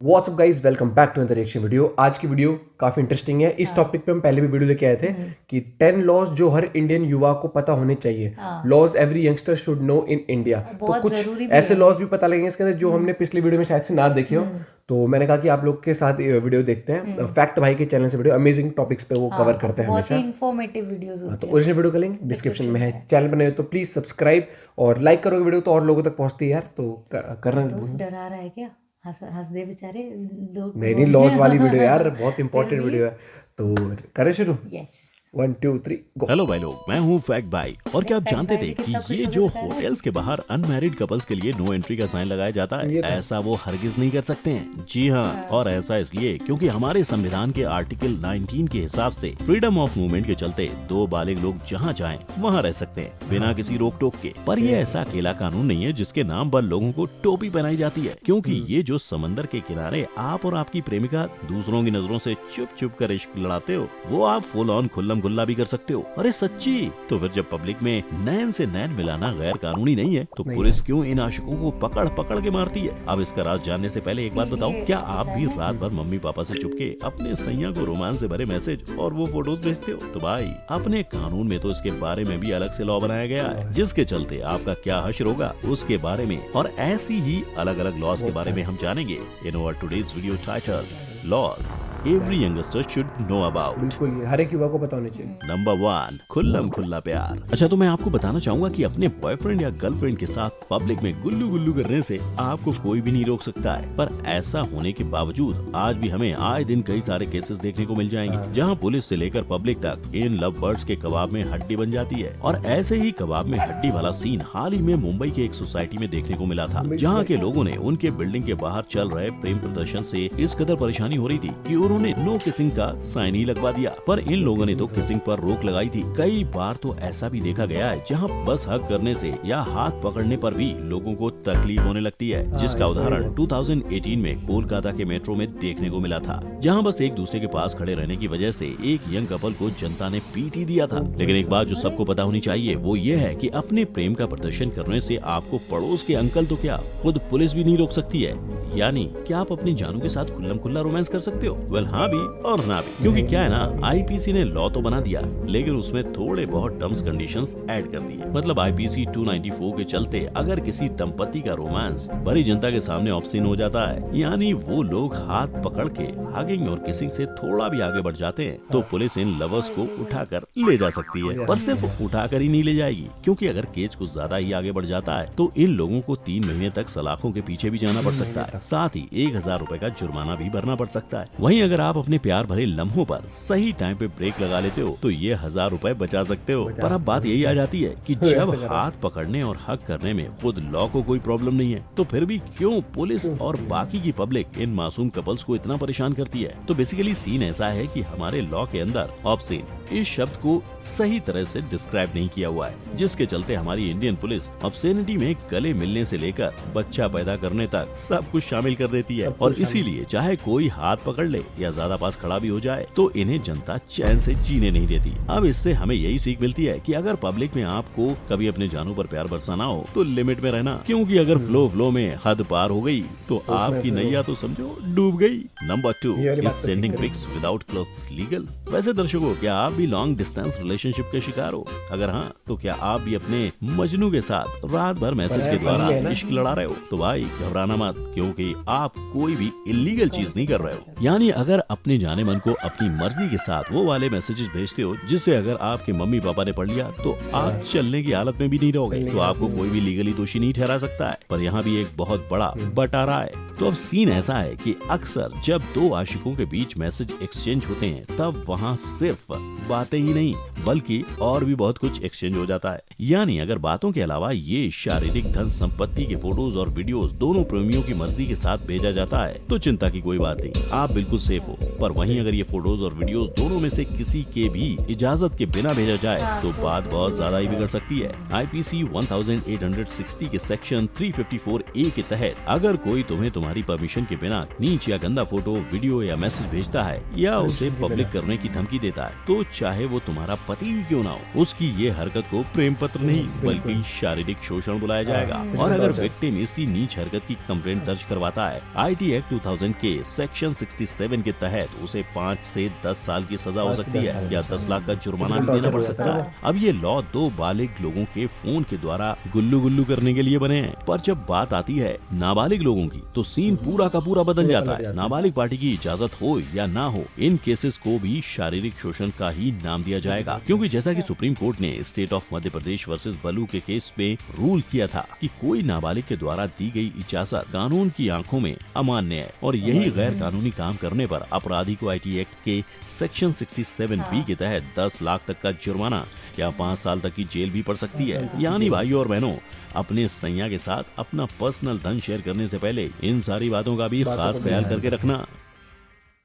WhatsApp guys, welcome back to another reaction video. आज की video काफी इंटरेस्टिंग है। इस टॉपिक पे हम पहले भी वीडियो लेके आए थे कि 10 लॉज जो हर इंडियन युवा को पता होने चाहिए। Laws every youngster should know in India. तो कुछ ऐसे लॉज भी पता लगेंगे इसके अंदर जो हमने पिछली वीडियो में शायद से ना देखे हो। तो मैंने कहा कि आप लोग के साथ वीडियो देखते हैं। फैक्ट भाई के चैनल से वीडियो अमेजिंग टॉपिक्स पे वो कवर करते हैं हमेशा। इन्फॉर्मेटिव वीडियोस होती हैं। तो ओरिजिनल वीडियो का लिंक डिस्क्रिप्शन में है। चैनल बने हो तो प्लीज सब्सक्राइब और लाइक करोगे वीडियो तो और लोगों तक पहुंचती है यार। तो करना डरा रहा है क्या? हंस दे बेचारे लोग। नहीं लॉस वाली वीडियो यार बहुत इंपॉर्टेंट वीडियो है। तो करें शुरू। यस 1 2 3 गो। हेलो भाई लोग, मैं हूँ फैक्ट भाई। और क्या आप जानते थे कि ये जो होटल्स के बाहर अनमैरिड कपल्स के लिए नो एंट्री का साइन लगाया जाता है, ऐसा वो हरगिज नहीं कर सकते हैं। जी हाँ, और ऐसा इसलिए क्योंकि हमारे संविधान के आर्टिकल 19 के हिसाब से फ्रीडम ऑफ मूवमेंट के चलते दो बालिग लोग जहाँ चाहें वहाँ रह सकते हैं बिना किसी रोक टोक के। पर ये ऐसा अकेला कानून नहीं है जिसके नाम पर लोगों को टोपी पहनाई जाती है, क्योंकि ये जो समंदर के किनारे आप और आपकी प्रेमिका दूसरों की नजरों से चुप चुप कर इश्क लड़ाते हो, वो आप फुल ऑन खुल्लम खुल्ला भी कर सकते हो। अरे सच्ची। तो फिर जब पब्लिक में नैन से नैन मिलाना गैर कानूनी नहीं है तो पुलिस क्यों इन आशिकों को पकड़ पकड़ के मारती है? अब इसका राज जानने से पहले एक बात बताओ, क्या आप भी रात भर मम्मी पापा से चुपके अपने सैया को रोमांस से भरे मैसेज और वो फोटोज भेजते हो? तो भाई अपने कानून में तो इसके बारे में भी अलग से लॉ बनाया गया है, जिसके चलते आपका क्या हश्र होगा उसके बारे में और ऐसी ही अलग अलग लॉज के बारे में हम जानेंगे in our today's video title laws every youngster should know about. बिल्कुल, ये हर एक युवा को पता होनी चाहिए। नंबर 1, खुल्लम खुल्ला प्यार। अच्छा, तो मैं आपको बताना चाहूंगा कि अपने बॉयफ्रेंड या गर्लफ्रेंड के साथ पब्लिक में गुल्लू गुल्लू करने से आपको कोई भी नहीं रोक सकता है। पर ऐसा होने के बावजूद आज भी हमें आए दिन कई सारे केसेस देखने को मिल जाएंगे जहां पुलिस से लेकर पब्लिक तक इन लव बर्ड्स के कबाब में हड्डी बन जाती है। और ऐसे ही कबाब में हड्डी वाला सीन हाल ही में मुंबई के एक सोसाइटी में देखने को मिला था, जहाँ के लोगों ने उनके बिल्डिंग के बाहर चल रहे प्रेम प्रदर्शन से इस कदर परेशानी हो रही थी कि उन्होंने नो किसिंग का साइन ही लगवा दिया। पर इन लोगों ने तो किसिंग पर रोक लगाई थी। कई बार तो ऐसा भी देखा गया है जहां बस हक करने से या हाथ पकड़ने पर भी लोगों को तकलीफ होने लगती है, जिसका उदाहरण 2018 में कोलकाता के मेट्रो में देखने को मिला था, जहां बस एक दूसरे के पास खड़े रहने की वजह से एक यंग कपल को जनता ने पीट ही दिया था। लेकिन एक बात जो सबको पता होनी चाहिए वो ये है कि अपने प्रेम का प्रदर्शन करने से आपको पड़ोस के अंकल तो क्या खुद पुलिस भी नहीं रोक सकती है। यानी क्या आप अपनी जानू के साथ खुल्लम खुल्ला रोमांस कर सकते हो? वेल हाँ भी और ना भी, क्योंकि क्या है ना, आईपीसी ने लॉ तो बना दिया लेकिन उसमें थोड़े बहुत टर्म्स कंडीशंस ऐड कर दिए। मतलब आईपीसी 294 के चलते अगर किसी दंपति का रोमांस बड़ी जनता के सामने ऑब्सीन हो जाता है, यानी वो लोग हाथ पकड़ के हगिंग और किसिंग से थोड़ा भी आगे बढ़ जाते हैं, तो पुलिस इन लवर्स को उठाकर ले जा सकती है। पर सिर्फ उठाकर ही नहीं ले जाएगी, क्योंकि अगर केस कुछ ज्यादा ही आगे बढ़ जाता है तो इन लोगों को 3 महीने तक सलाखों के पीछे भी जाना पड़ सकता है, साथ ही 1000 रुपए का जुर्माना भी भरना पड़ सकता है। वहीं अगर आप अपने प्यार भरे लम्हों पर सही टाइम पे ब्रेक लगा लेते हो तो ये 1000 रुपए बचा सकते हो। पर अब बात यही आ जाती है कि जब हाथ पकड़ने और हक करने में खुद लॉ को कोई प्रॉब्लम नहीं है, तो फिर भी क्यों पुलिस और बाकी की पब्लिक इन मासूम कपल्स को इतना परेशान करती है? तो बेसिकली सीन ऐसा है कि हमारे लॉ के अंदर ऑब्सीन इस शब्द को सही तरह से डिस्क्राइब नहीं किया हुआ है, जिसके चलते हमारी इंडियन पुलिस ऑब्सेनिटी में गले मिलने से लेकर बच्चा पैदा करने तक सब कुछ शामिल कर देती है। और इसीलिए चाहे कोई हाथ पकड़ ले या ज्यादा पास खड़ा भी हो जाए तो इन्हें जनता चैन से जीने नहीं देती। अब इससे हमें यही सीख मिलती है कि अगर पब्लिक में आपको कभी अपने जानू पर प्यार बरसाना हो तो लिमिट में रहना, क्योंकि अगर फ्लो में हद पार हो गई तो आपकी नैया तो समझो डूब गई। Number 2, is sending pics without clothes legal? वैसे दर्शकों, क्या आप भी लॉन्ग डिस्टेंस रिलेशनशिप के शिकार हो? अगर हाँ, तो क्या आप भी अपने मजनू के साथ रात भर मैसेज के द्वारा इश्क लड़ा रहे हो? तो भाई घबराना मत, क्योंकि आप कोई भी इलीगल चीज नहीं कर रहे हो। यानी अगर अपने जाने मन को अपनी मर्जी के साथ वो वाले मैसेजेस भेजते हो जिससे अगर आपके मम्मी पापा ने पढ़ लिया तो आप चलने की हालत में भी नहीं रहोगे, तो आपको कोई भी लीगली दोषी नहीं ठहरा सकता है। पर यहाँ भी एक बहुत बड़ा बट आ रहा है। तो अब सीन ऐसा है कि अक्सर जब दो आशिकों के बीच मैसेज एक्सचेंज होते हैं तब वहाँ सिर्फ बातें ही नहीं बल्कि और भी बहुत कुछ एक्सचेंज हो जाता है। यानी अगर बातों के अलावा ये शारीरिक धन संपत्ति के फोटोज और वीडियोस दोनों प्रेमियों की मर्जी के साथ भेजा जाता है तो चिंता की कोई बात नहीं, आप बिल्कुल सेफ हो। पर वहीं अगर ये फोटोज और वीडियोस दोनों में से किसी के भी इजाजत के बिना भेजा जाए तो बात बहुत ज्यादा ही बिगड़ सकती है। आईपीसी 1860 के सेक्शन 354A के तहत अगर कोई तुम्हें तुम्हारी परमिशन के बिना नीच या गंदा फोटो, वीडियो या मैसेज भेजता है या उसे पब्लिक करने की धमकी देता है तो चाहे वो तुम्हारा पति ही क्यों ना हो, उसकी ये हरकत को प्रेम पत्र नहीं बल्कि शारीरिक शोषण बुलाया जाएगा। और अगर विक्टिम इसी नीच हरकत की कंप्लेंट दर्ज करवाता है, IT एक्ट 2000 के सेक्शन 67 के तहत उसे 5 से 10 साल की सजा हो सकती है या 10 लाख का जुर्माना भी देना पड़ सकता है। अब ये लॉ 2 बालिग लोगों के फोन के द्वारा गुल्लू गुल्लू करने के लिए बने हैं, पर जब बात आती है नाबालिग लोगों की तो सीन पूरा का पूरा बदल जाता है। नाबालिग पार्टी की इजाजत हो या ना हो, इन केसेस को भी शारीरिक शोषण का ही नाम दिया जाएगा, क्योंकि जैसा कि सुप्रीम कोर्ट ने state of Madhya Pradesh versus Balu के केस में रूल किया था कि कोई नाबालिग के द्वारा दी गई इजाजत कानून की आंखों में अमान्य है, और यही गैर कानूनी काम करने पर अपराधी को IT एक्ट के सेक्शन 67B के तहत 10 लाख तक का जुर्माना या 5 साल तक की जेल भी पड़ सकती है। यानी भाइयों और बहनों, अपने सैया के साथ अपना पर्सनल धन शेयर करने से पहले इन सारी बातों का भी खास ख्याल करके रखना।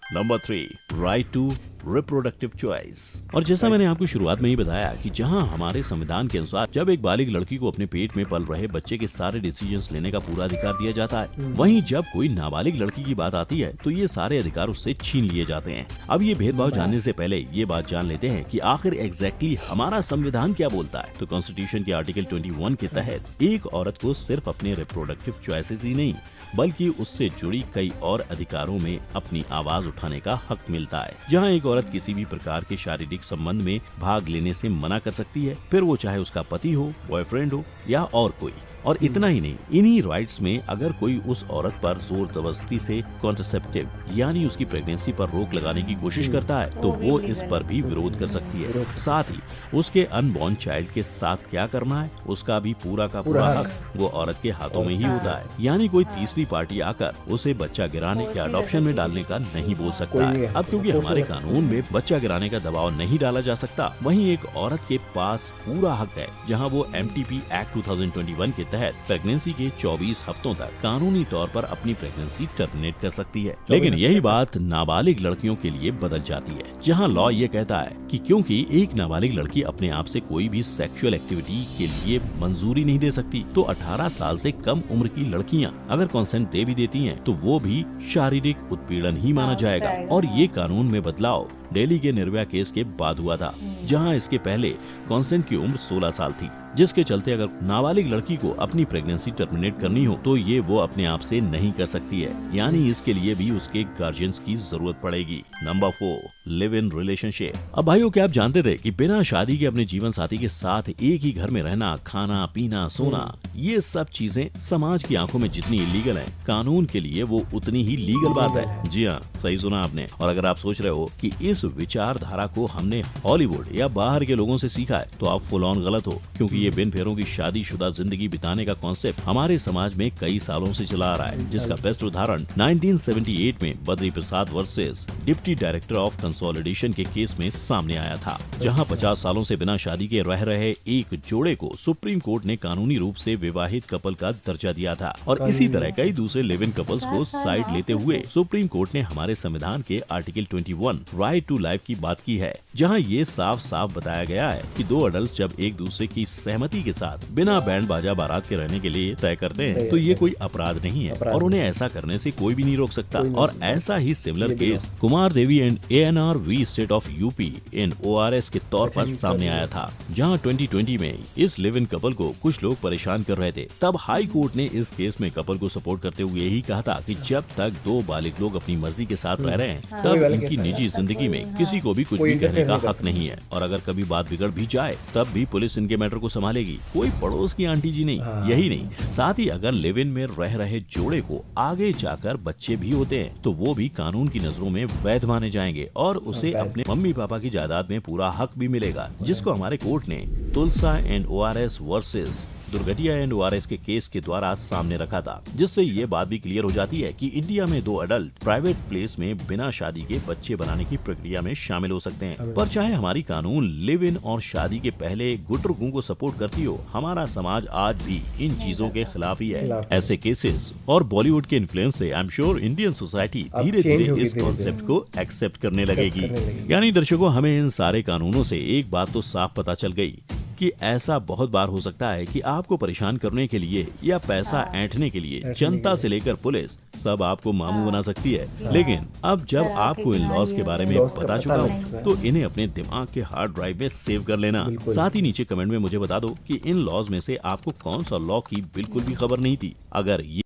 Number 3, right to reproductive choice. और जैसा मैंने आपको शुरुआत में ही बताया कि जहां हमारे संविधान के अनुसार जब एक बालिग लड़की को अपने पेट में पल रहे बच्चे के सारे डिसीजंस लेने का पूरा अधिकार दिया जाता है, वहीं जब कोई नाबालिग लड़की की बात आती है तो ये सारे अधिकार उससे छीन लिए जाते हैं। अब ये भेदभाव जानने से पहले ये बात जान लेते हैं कि आखिर एग्जैक्टली हमारा संविधान क्या बोलता है। तो कॉन्स्टिट्यूशन के आर्टिकल 21 के तहत एक औरत को सिर्फ अपने रिप्रोडक्टिव चॉइसेस ही नहीं बल्कि उससे जुड़ी कई और अधिकारों में अपनी आवाज उठाने का हक मिलता है। जहां एक औरत किसी भी प्रकार के शारीरिक संबंध में भाग लेने से मना कर सकती है, फिर वो चाहे उसका पति हो, बॉयफ्रेंड हो या और कोई। और इतना ही नहीं, इन्हीं राइट्स में अगर कोई उस औरत पर जोर जबरदस्ती से कॉन्ट्रासेप्टिव यानी उसकी प्रेगनेंसी पर रोक लगाने की कोशिश करता है तो वो इस पर भी विरोध कर सकती है। साथ ही उसके अनबॉर्न चाइल्ड के साथ क्या करना है उसका भी पूरा का पूरा हक वो औरत के हाथों में ही होता है। यानी कोई तीसरी पार्टी आकर उसे बच्चा गिराने या अडॉप्शन में डालने का नहीं बोल सकता है। अब क्योंकि हमारे कानून में बच्चा गिराने का दबाव नहीं डाला जा सकता, वहीं एक औरत के पास पूरा हक है जहां वो MTP एक्ट 2021 के तहत प्रेगनेंसी के 24 हफ्तों तक कानूनी तौर पर अपनी प्रेगनेंसी टर्मिनेट कर सकती है। लेकिन यही बात नाबालिग लड़कियों के लिए बदल जाती है, जहां लॉ ये कहता है कि क्योंकि एक नाबालिग लड़की अपने आप से कोई भी सेक्सुअल एक्टिविटी के लिए मंजूरी नहीं दे सकती, तो 18 साल से कम उम्र की लड़कियां अगर कंसेंट दे भी देती हैं तो वो भी शारीरिक उत्पीड़न ही माना जाएगा। और ये कानून में बदलाव दिल्ली के निर्भया केस के बाद हुआ था, जहां इसके पहले कंसेंट की उम्र 16 साल थी, जिसके चलते अगर नाबालिग लड़की को अपनी प्रेगनेंसी टर्मिनेट करनी हो तो ये वो अपने आप से नहीं कर सकती है, यानी इसके लिए भी उसके गार्जियंस की जरूरत पड़ेगी। Number 4, live in relationship. अब भाइयों, क्या आप जानते थे कि बिना शादी के अपने जीवन साथी के साथ एक ही घर में रहना, खाना पीना सोना, ये सब चीजें समाज की आंखों में जितनी इलीगल है, कानून के लिए वो उतनी ही लीगल बात है। जी हाँ, सही सुना आपने। और अगर आप सोच रहे हो कि इस विचारधारा को हमने हॉलीवुड या बाहर के लोगों से सीखा है, तो आप फुल ऑन गलत हो, क्योंकि ये बिन फेरों की शादीशुदा जिंदगी बिताने का कॉन्सेप्ट हमारे समाज में कई सालों से चला आ रहा है, जिसका बेस्ट उदाहरण 1978 में Badri Prasad versus deputy director of consolidation के केस में सामने आया था, जहां 50 सालों से बिना शादी के रह रहे एक जोड़े को सुप्रीम कोर्ट ने कानूनी रूप से विवाहित कपल का दर्जा दिया था। और इसी तरह कई दूसरे लिव इन कपल्स को साइड लेते हुए सुप्रीम कोर्ट ने हमारे संविधान के आर्टिकल 21 राइट टू लाइफ की बात की है, जहां ये साफ साफ बताया गया है कि दो अडल्ट जब एक दूसरे की सहमति के साथ बिना बैंड बाजा बारात के रहने के लिए तय करते हैं तो ये कोई अपराध नहीं है और उन्हें ऐसा करने से कोई भी नहीं रोक सकता। और ऐसा ही similar case Kumar Devi and ANRV state of UP इन ORS के तौर पर सामने आया था, जहां 2020 में इस लिव इन कपल को कुछ लोग परेशान कर रहे थे। तब हाई कोर्ट ने इस केस में कपल को सपोर्ट करते हुए यही कहा था कि जब तक दो बालिग लोग अपनी मर्जी के साथ रह रहे हैं तब इनकी निजी जिंदगी में किसी को भी कुछ भी कहने का हक नहीं है, और अगर कभी बात बिगड़ भी जाए तब भी पुलिस इनके मैटर को संभालेगी, कोई पड़ोस की आंटी जी नहीं। यही नहीं, साथ ही अगर लिव इन में रह रहे जोड़े को आगे जाकर बच्चे भी होते हैं तो वो भी कानून की नजरों में वैध माने जाएंगे और उसे अपने मम्मी पापा की जायदाद में पूरा हक भी मिलेगा, जिसको हमारे कोर्ट ने Tulsa and ORS versus Durgatiya and ORS के केस के द्वारा सामने रखा था, जिससे ये बात भी क्लियर हो जाती है कि इंडिया में दो अडल्ट प्राइवेट प्लेस में बिना शादी के बच्चे बनाने की प्रक्रिया में शामिल हो सकते हैं। पर चाहे हमारी कानून लिव इन और शादी के पहले गुटरगुओं को सपोर्ट करती हो, हमारा समाज आज भी इन चीजों के खिलाफ ही है। ऐसे केसेस और बॉलीवुड के इन्फ्लुएंस से I am sure Indian society धीरे धीरे इस कॉन्सेप्ट को एक्सेप्ट करने लगेगी। यानी दर्शकों, हमें इन सारे कानूनों से एक बात तो साफ पता चल गई कि ऐसा बहुत बार हो सकता है कि आपको परेशान करने के लिए या पैसा ऐंठने के लिए जनता से लेकर पुलिस सब आपको मामू बना सकती है। लेकिन अब जब आपको इन लॉज के बारे में लॉज का पता पता चुका लग हो चुका है। तो इन्हें अपने दिमाग के हार्ड ड्राइव में सेव कर लेना। साथ ही नीचे कमेंट में मुझे बता दो कि इन लॉज में से आपको कौन सा लॉ की बिल्कुल भी खबर नहीं थी। अगर ये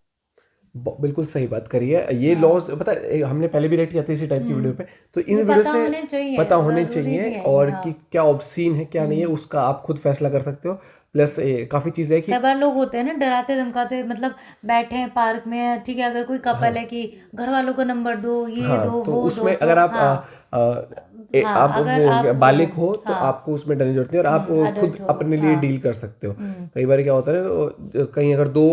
बिल्कुल सही बात करी है। ये लॉज पता है, हमने पहले भी रेट किया था इसी टाइप की वीडियो पे, तो इन वीडियो पता होने से चाहिए, पता होने जरूरी चाहिए भी है, और हाँ। कि क्या ऑब्सीन है क्या नहीं है उसका आप खुद फैसला कर सकते हो। प्लस काफी चीजें है कि कई बार लोग होते हैं ना डराते धमकाते, मतलब बैठे हैं पार्क में, ठीक है, अगर कोई कपल है कि घर वालों को नंबर दो, ये हाँ, दो, तो वो उसमें दो, अगर तो आप हाँ, हाँ, आप अगर वो आप बालिग हो तो हाँ, आपको उसमें डरने की जरूरत नहीं, और आप adult खुद हो, अपने लिए हाँ। डील कर सकते हो। कई बार क्या होता है ना, कहीं अगर दो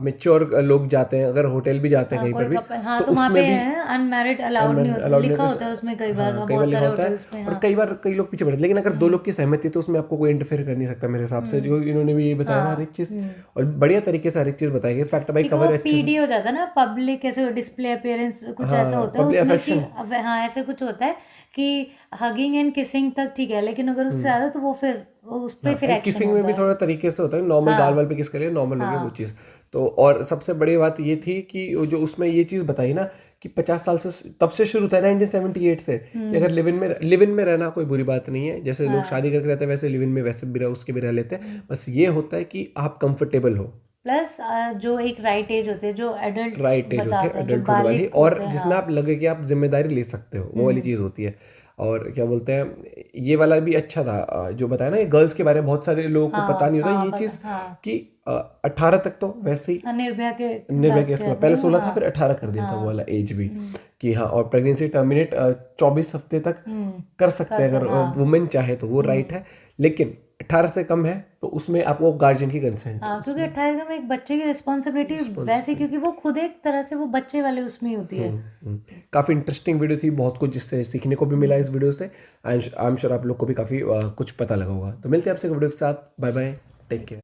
मेच्योर लोग जाते हैं, अगर होटल भी जाते हैं कहीं कोई पर भी, कपल, हाँ, तो तो वहाँ उसमें पे भी है अनमैरिड अलाउड नहीं होता, allowed लिखा नहीं होता है उसमें कई बार, हाँ, कई बार बहुत लिखा सारे होता है। होटल्स में। और हाँ, कई बार कई लोग पीछे बैठते हैं, लेकिन अगर दो लोग की सहमति है तो उसमें आपको कोई इंटरफेयर कर नहीं सकता मेरे हिसाब से, जो इन्होंने भी ये बताया ना हर एक चीज, और बढ़िया तरीके से हर एक चीज बताई गई। फैक्ट भाई क्योंकि कवर वो अच्छे से, पीडी हो जाता है ना, पब्लिक ऐसे डिस्प्ले अपीयरेंस कुछ हाँ, ऐसा होता है public उसमें affection। कि हाँ ऐसे कुछ होता है कि हगिंग एंड किसिंग तक ठीक है, लेकिन अगर उससे ज्यादा तो वो फिर उस पे फिर एक्शन किसिंग में होता भी है। थोड़ा तरीके से होता है, नॉर्मल गाल वाल पे किस करिए नॉर्मल हो गया वो चीज़। तो और सबसे बड़ी बात ये थी कि वो जो उसमें ये चीज़ बताई ना कि 50 साल से तब से शुरू था 1978 से कि अगर लिव इन में रहना कोई बुरी बात नहीं है, जैसे लोग शादी करके रहते हैं वैसे लिव इन में वैसे भी उसके भी रह लेते हैं, बस ये होता है कि आप कंफर्टेबल हो। प्लस जो एक राइट एज होते हैं, जो एडल्ट राइट एज होती है बताते हैं, जो एडल्टहुड वाली, बालिग और होते हैं, जिसमें आप लगे कि आप जिम्मेदारी ले सकते हो, वो वाली चीज़ होती है। और क्या बोलते हैं, ये वाला भी अच्छा था जो बताया ना, ये गर्ल्स के बारे में बहुत सारे लोगों को पता नहीं होता ये चीज़ कि 18 तक तो वैसे ही निर्भया के केस में पहले 16 था, फिर 18 कर दिया था वो वाला एज भी कि हाँ, और प्रेगनेंसी टर्मिनेट 24 हफ्ते तक कर सकते हैं अगर वुमेन चाहे तो, वो राइट है। लेकिन 18 से कम है तो उसमें आपको गार्जियन की कंसेंट, हाँ, क्योंकि 18 में एक बच्चे की रिस्पॉन्सिबिलिटी वैसे, क्योंकि वो खुद एक तरह से वो बच्चे वाले उसमें ही होती है। काफ़ी इंटरेस्टिंग वीडियो थी, बहुत कुछ जिससे सीखने को भी मिला इस वीडियो से। आई एम श्योर आप लोग को भी काफ़ी कुछ पता लगा होगा। तो मिलते हैं आपसे वीडियो के साथ, बाय बाय, टेक केयर।